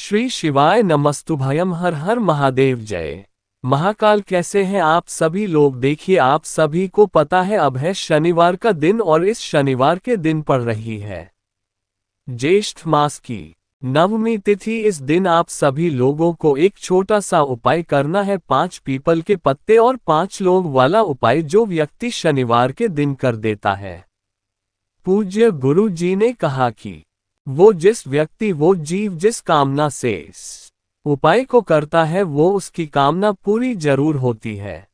श्री शिवाय नमस्तुभयम। हर हर महादेव जय। महाकाल, कैसे हैं आप सभी लोग। देखिए, आप सभी को पता है अब है शनिवार का दिन और इस शनिवार के दिन पड़ रही है ज्येष्ठ मास की नवमी तिथि। इस दिन आप सभी लोगों को एक छोटा सा उपाय करना है। 5 पीपल के पत्ते और 5 लौंग वाला उपाय जो व्यक्ति शनिवार के दिन कर देता है। पूज्य गुरु जी ने कहा कि वो जीव जिस कामना से इस उपाय को करता है वो उसकी कामना पूरी जरूर होती है।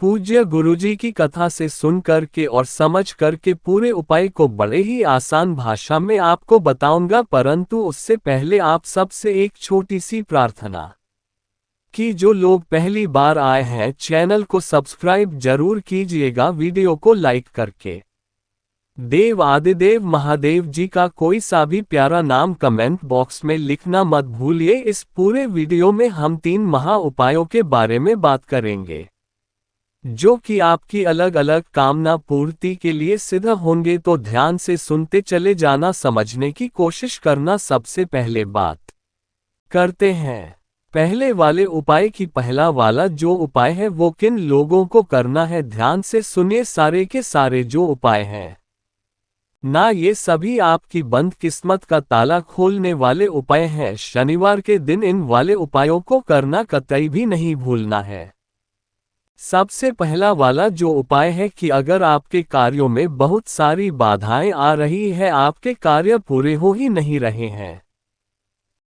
पूज्य गुरुजी की कथा से सुन करके और समझ करके पूरे उपाय को बड़े ही आसान भाषा में आपको बताऊंगा, परंतु उससे पहले आप सबसे एक छोटी सी प्रार्थना कि जो लोग पहली बार आए हैं चैनल को सब्सक्राइब जरूर कीजिएगा, वीडियो को लाइक करके देव आदिदेव महादेव जी का कोई सा भी प्यारा नाम कमेंट बॉक्स में लिखना मत भूलिए। इस पूरे वीडियो में हम 3 महा उपायों के बारे में बात करेंगे जो कि आपकी अलग अलग कामना पूर्ति के लिए सिद्ध होंगे, तो ध्यान से सुनते चले जाना, समझने की कोशिश करना। सबसे पहले बात करते हैं पहले वाले उपाय की। पहला वाला जो उपाय है वो किन लोगों को करना है, ध्यान से सुनिए। सारे के सारे जो उपाय हैं ना, ये सभी आपकी बंद किस्मत का ताला खोलने वाले उपाय हैं। शनिवार के दिन इन वाले उपायों को करना कतई भी नहीं भूलना है। सबसे पहला वाला जो उपाय है कि अगर आपके कार्यों में बहुत सारी बाधाएं आ रही है, आपके कार्य पूरे हो ही नहीं रहे हैं,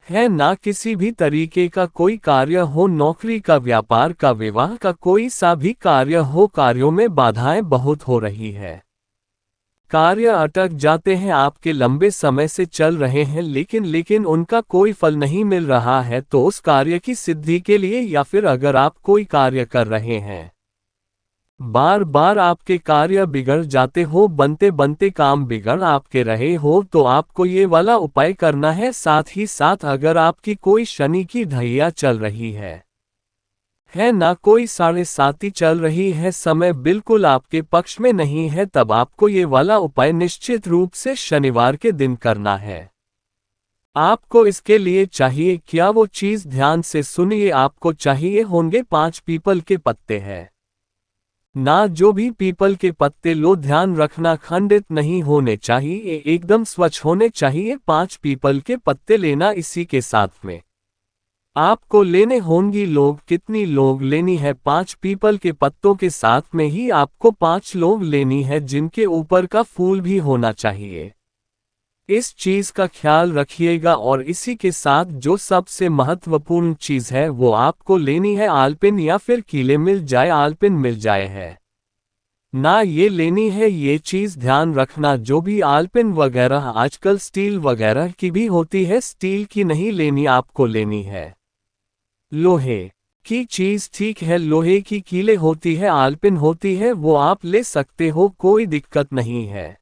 है ना किसी भी तरीके का कोई कार्य हो, नौकरी का, व्यापार का, विवाह का, कोई सा भी कार्य हो, कार्यों में बाधाएं बहुत हो रही है, कार्य अटक जाते हैं, आपके लंबे समय से चल रहे हैं लेकिन उनका कोई फल नहीं मिल रहा है, तो उस कार्य की सिद्धि के लिए या फिर अगर आप कोई कार्य कर रहे हैं बार बार आपके कार्य बिगड़ जाते हो, बनते बनते काम बिगड़ आपके रहे हो, तो आपको ये वाला उपाय करना है। साथ ही साथ अगर आपकी कोई शनि की ढैया चल रही है ना, कोई 7.5 चल रही है, समय बिल्कुल आपके पक्ष में नहीं है, तब आपको ये वाला उपाय निश्चित रूप से शनिवार के दिन करना है। आपको इसके लिए चाहिए क्या, वो चीज ध्यान से सुनिए। आपको चाहिए होंगे 5 पीपल के पत्ते हैं ना, जो भी पीपल के पत्ते लो, ध्यान रखना खंडित नहीं होने चाहिए, एकदम स्वच्छ होने चाहिए। 5 पीपल के पत्ते लेना। इसी के साथ में आपको लेने होंगी लौंग। कितनी लौंग लेनी है? 5 पीपल के पत्तों के साथ में ही आपको 5 लौंग लेनी है, जिनके ऊपर का फूल भी होना चाहिए। इस चीज का ख्याल रखिएगा। और इसी के साथ जो सबसे महत्वपूर्ण चीज है वो आपको लेनी है आलपिन, या फिर कीले मिल जाए, आलपिन मिल जाए है ना, ये लेनी है। ये चीज ध्यान रखना, जो भी आलपिन वगैरह आजकल स्टील वगैरह की भी होती है, स्टील की नहीं लेनी, आपको लेनी है लोहे की चीज। ठीक है, लोहे की कीले होती है, आलपिन होती है, वो आप ले सकते हो, कोई दिक्कत नहीं है।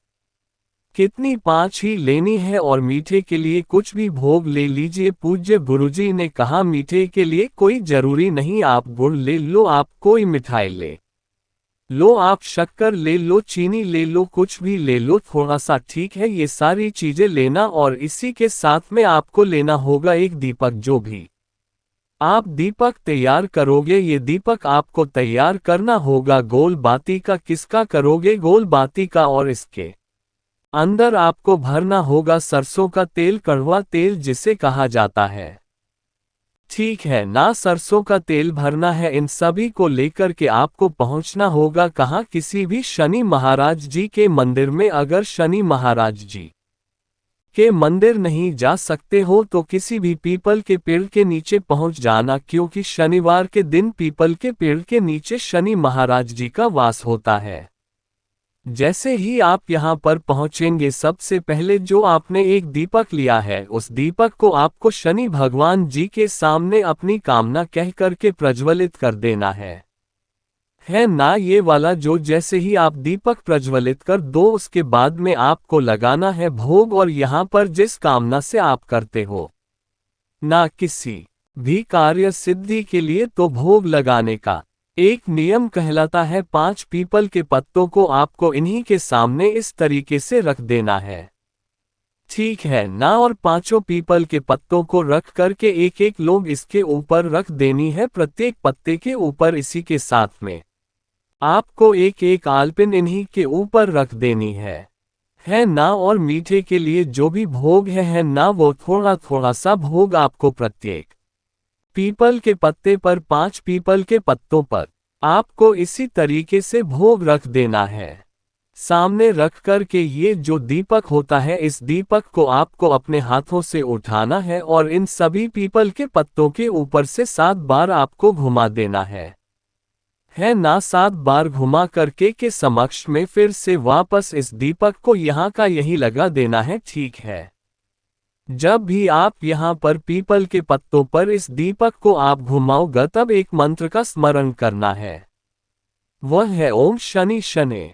कितनी? 5 ही लेनी है। और मीठे के लिए कुछ भी भोग ले लीजिए। पूज्य गुरुजी ने कहा मीठे के लिए कोई जरूरी नहीं, आप गुड़ ले लो, आप कोई मिठाई ले लो, आप शक्कर ले लो, चीनी ले लो, कुछ भी ले लो थोड़ा सा, ठीक है। ये सारी चीजें लेना। और इसी के साथ में आपको लेना होगा एक दीपक। जो भी आप दीपक तैयार करोगे, ये दीपक आपको तैयार करना होगा गोल बाती का। किसका करोगे? गोल बाती का। और इसके अंदर आपको भरना होगा सरसों का तेल, कड़वा तेल जिसे कहा जाता है, ठीक है ना, सरसों का तेल भरना है। इन सभी को लेकर के आपको पहुंचना होगा कहाँ? किसी भी शनि महाराज जी के मंदिर में। अगर शनि महाराज जी के मंदिर नहीं जा सकते हो तो किसी भी पीपल के पेड़ के नीचे पहुंच जाना, क्योंकि शनिवार के दिन पीपल के पेड़ के नीचे शनि महाराज जी का वास होता है। जैसे ही आप यहां पर पहुंचेंगे, सबसे पहले जो आपने एक दीपक लिया है उस दीपक को आपको शनि भगवान जी के सामने अपनी कामना कह करके प्रज्वलित कर देना है ना। ये वाला जो जैसे ही आप दीपक प्रज्वलित कर दो, उसके बाद में आपको लगाना है भोग। और यहाँ पर जिस कामना से आप करते हो ना किसी भी कार्य सिद्धि के लिए, तो भोग लगाने का एक नियम कहलाता है। 5 पीपल के पत्तों को आपको इन्हीं के सामने इस तरीके से रख देना है। ठीक है ना। और पांचों पीपल के पत्तों को रख करके एक एक लोग इसके ऊपर रख देनी है, प्रत्येक पत्ते के ऊपर इसी के साथ में आपको एक एक आलपिन इन्हीं के ऊपर रख देनी है ना। और मीठे के लिए जो भी भोग है ना, वो थोड़ा थोड़ा सा भोग आपको प्रत्येक पीपल के पत्ते पर, 5 पीपल के पत्तों पर आपको इसी तरीके से भोग रख देना है। सामने रख कर के ये जो दीपक होता है, इस दीपक को आपको अपने हाथों से उठाना है और इन सभी पीपल के पत्तों के ऊपर से 7 बार आपको घुमा देना है ना। 7 बार घुमा करके के समक्ष में फिर से वापस इस दीपक को यहाँ का यही लगा देना है। ठीक है। जब भी आप यहाँ पर पीपल के पत्तों पर इस दीपक को आप घुमाओगे, तब एक मंत्र का स्मरण करना है। वह है ओम शनि शने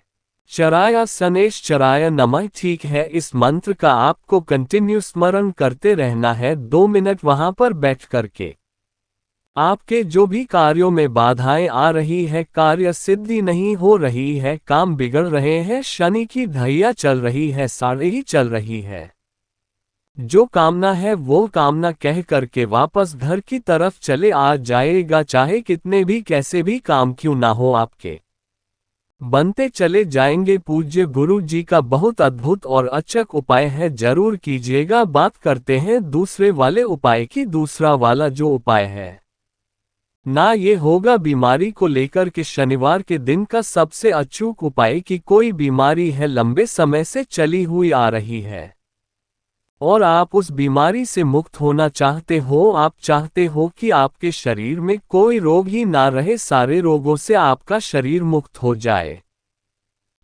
चराय शनेश चराय नमः। ठीक है। इस मंत्र का आपको कंटिन्यू स्मरण करते रहना है 2 मिनट वहां पर बैठ करके। आपके जो भी कार्यों में बाधाएं आ रही है, कार्य सिद्धि नहीं हो रही है, काम बिगड़ रहे हैं, शनि की ढैया चल रही है, साढ़े ही चल रही है, जो कामना है वो कामना कह करके वापस घर की तरफ चले आ जाएगा। चाहे कितने भी कैसे भी काम क्यों ना हो, आपके बनते चले जाएंगे। पूज्य गुरु जी का बहुत अद्भुत और अचक उपाय है, जरूर कीजिएगा। बात करते हैं दूसरे वाले उपाय की। दूसरा वाला जो उपाय है ना, ये होगा बीमारी को लेकर के शनिवार के दिन का सबसे अचूक उपाय। कि कोई बीमारी है, लंबे समय से चली हुई आ रही है और आप उस बीमारी से मुक्त होना चाहते हो। आप चाहते हो कि आपके शरीर में कोई रोग ही ना रहे, सारे रोगों से आपका शरीर मुक्त हो जाए।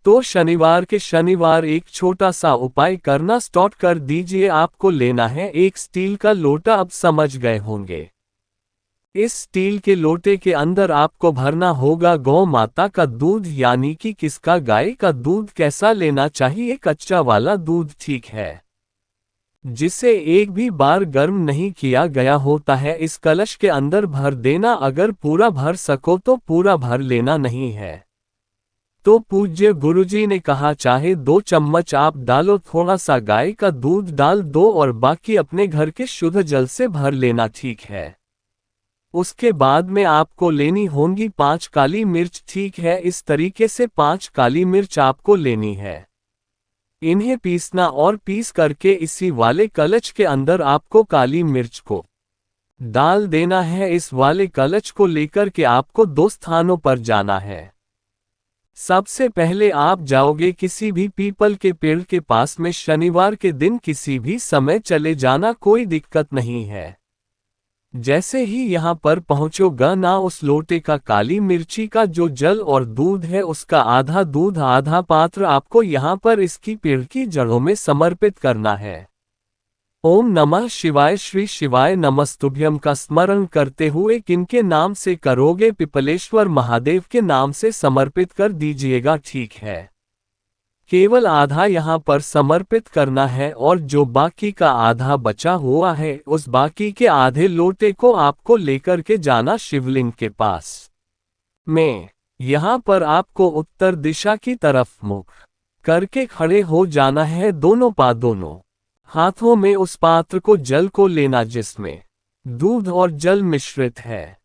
तो शनिवार के शनिवार एक छोटा सा उपाय करना स्टार्ट कर दीजिए। आपको लेना है एक स्टील का लोटा। अब समझ गए होंगे। इस स्टील के लोटे के अंदर आपको भरना होगा गौ माता का दूध, यानी कि किसका, गाय का दूध। कैसा लेना चाहिए? कच्चा वाला दूध। ठीक है, जिसे एक भी बार गर्म नहीं किया गया होता है। इस कलश के अंदर भर देना। अगर पूरा भर सको तो पूरा भर लेना, नहीं है तो पूज्य गुरुजी ने कहा चाहे 2 चम्मच आप डालो, थोड़ा सा गाय का दूध डाल दो और बाकी अपने घर के शुद्ध जल से भर लेना। ठीक है। उसके बाद में आपको लेनी होंगी 5 काली मिर्च। ठीक है। इस तरीके से 5 काली मिर्च आपको लेनी है। इन्हें पीसना और पीस करके इसी वाले कलच के अंदर आपको काली मिर्च को डाल देना है। इस वाले कलच को लेकर के आपको 2 स्थानों पर जाना है। सबसे पहले आप जाओगे किसी भी पीपल के पेड़ के पास में। शनिवार के दिन किसी भी समय चले जाना, कोई दिक्कत नहीं है। जैसे ही यहाँ पर पहुँचोगा ना, उस लोटे का काली मिर्ची का जो जल और दूध है, उसका आधा दूध आधा पात्र आपको यहाँ पर इसकी पेड़ की जड़ों में समर्पित करना है। ओम नमः शिवाय, श्री शिवाय नमस्तुभ्यम का स्मरण करते हुए किनके नाम से करोगे? पिपलेश्वर महादेव के नाम से समर्पित कर दीजिएगा। ठीक है। केवल आधा यहाँ पर समर्पित करना है और जो बाकी का आधा बचा हुआ है, उस बाकी के आधे लोटे को आपको लेकर के जाना शिवलिंग के पास में। यहाँ पर आपको उत्तर दिशा की तरफ मुख करके खड़े हो जाना है। दोनों हाथों में उस पात्र को, जल को लेना जिसमें दूध और जल मिश्रित है,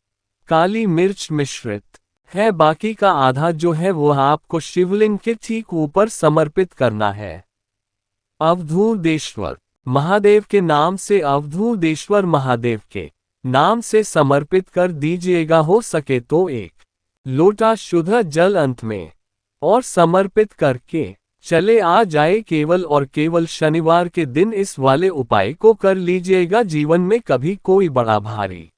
काली मिर्च मिश्रित है। बाकी का आधा जो है वह आपको शिवलिंग के ठीक ऊपर समर्पित करना है। अवधूतेश्वर महादेव के नाम से, अवधूतेश्वर महादेव के नाम से समर्पित कर दीजिएगा। हो सके तो 1 लोटा शुद्ध जल अंत में और समर्पित करके चले आ जाए। केवल और केवल शनिवार के दिन इस वाले उपाय को कर लीजिएगा। जीवन में कभी कोई बड़ा भारी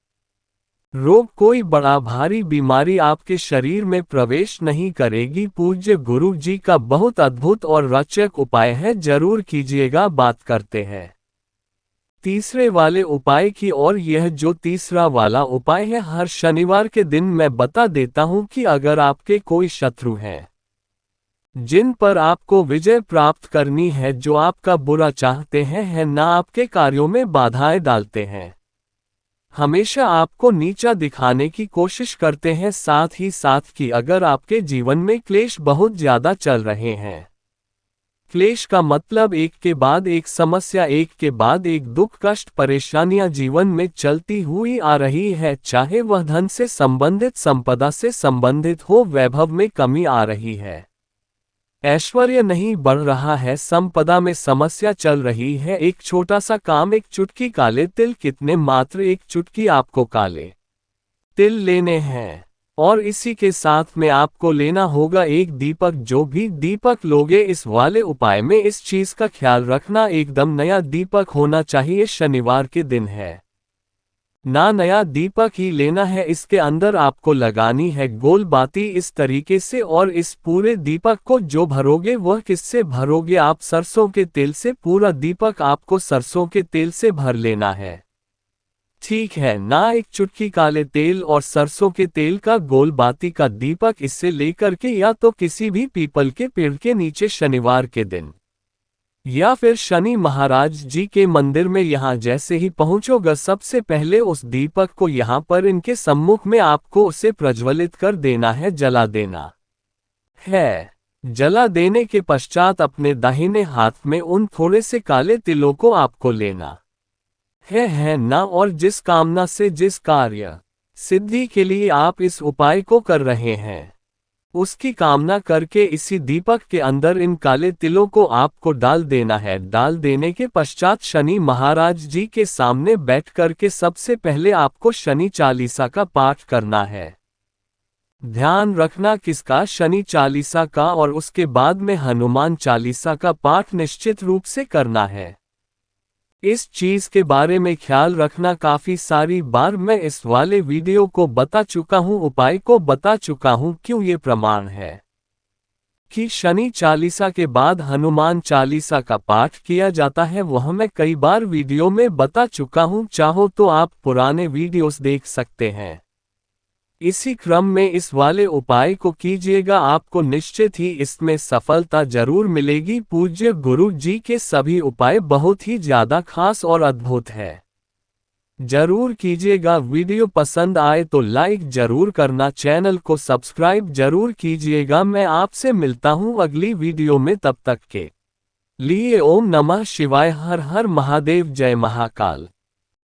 रोग, कोई बड़ा भारी बीमारी आपके शरीर में प्रवेश नहीं करेगी। पूज्य गुरु जी का बहुत अद्भुत और रोचक उपाय है, जरूर कीजिएगा। बात करते हैं तीसरे वाले उपाय की। और यह जो तीसरा वाला उपाय है, हर शनिवार के दिन मैं बता देता हूं कि अगर आपके कोई शत्रु हैं जिन पर आपको विजय प्राप्त करनी है, जो आपका बुरा चाहते हैं है ना, आपके कार्यों में बाधाएं डालते हैं, हमेशा आपको नीचा दिखाने की कोशिश करते हैं, साथ ही साथ कि अगर आपके जीवन में क्लेश बहुत ज्यादा चल रहे हैं, क्लेश का मतलब एक के बाद एक समस्या, एक के बाद एक दुख, कष्ट, परेशानियां जीवन में चलती हुई आ रही है, चाहे वह धन से संबंधित, संपदा से संबंधित हो, वैभव में कमी आ रही है, ऐश्वर्य नहीं बढ़ रहा है, संपदा में समस्या चल रही है। एक छोटा सा काम, एक चुटकी काले तिल, कितने मात्र एक चुटकी आपको काले तिल लेने हैं, और इसी के साथ में आपको लेना होगा एक दीपक। जो भी दीपक लोगे इस वाले उपाय में इस चीज का ख्याल रखना, एकदम नया दीपक होना चाहिए। शनिवार के दिन है ना, नया दीपक ही लेना है। इसके अंदर आपको लगानी है गोल बाती इस तरीके से, और इस पूरे दीपक को जो भरोगे वह किससे भरोगे आप? सरसों के तेल से। पूरा दीपक आपको सरसों के तेल से भर लेना है, ठीक है ना। एक चुटकी काले तेल और सरसों के तेल का गोल बाती का दीपक, इससे लेकर के या तो किसी भी पीपल के पेड़ के नीचे शनिवार के दिन, या फिर शनि महाराज जी के मंदिर में यहां जैसे ही पहुंचोगे, सबसे पहले उस दीपक को यहां पर इनके सम्मुख में आपको उसे प्रज्वलित कर देना है, जला देना है। जला देने के पश्चात अपने दाहिने हाथ में उन थोड़े से काले तिलों को आपको लेना है ना। और जिस कामना से, जिस कार्य सिद्धि के लिए आप इस उपाय को कर रहे हैं, उसकी कामना करके इसी दीपक के अंदर इन काले तिलों को आपको डाल देना है। डाल देने के पश्चात शनि महाराज जी के सामने बैठ करके सबसे पहले आपको शनि चालीसा का पाठ करना है। ध्यान रखना किसका? शनि चालीसा का, और उसके बाद में हनुमान चालीसा का पाठ निश्चित रूप से करना है। इस चीज के बारे में ख्याल रखना, काफी सारी बार मैं इस वाले वीडियो को बता चुका हूं, उपाय को बता चुका हूं। क्यों? ये प्रमाण है कि शनि चालीसा के बाद हनुमान चालीसा का पाठ किया जाता है, वह मैं कई बार वीडियो में बता चुका हूं। चाहो तो आप पुराने वीडियोस देख सकते हैं। इसी क्रम में इस वाले उपाय को कीजिएगा, आपको निश्चित ही इसमें सफलता जरूर मिलेगी। पूज्य गुरु जी के सभी उपाय बहुत ही ज्यादा खास और अद्भुत है, जरूर कीजिएगा। वीडियो पसंद आए तो लाइक जरूर करना, चैनल को सब्सक्राइब जरूर कीजिएगा। मैं आपसे मिलता हूं अगली वीडियो में, तब तक के लिए ओम नमः शिवाय, हर हर महादेव, जय महाकाल।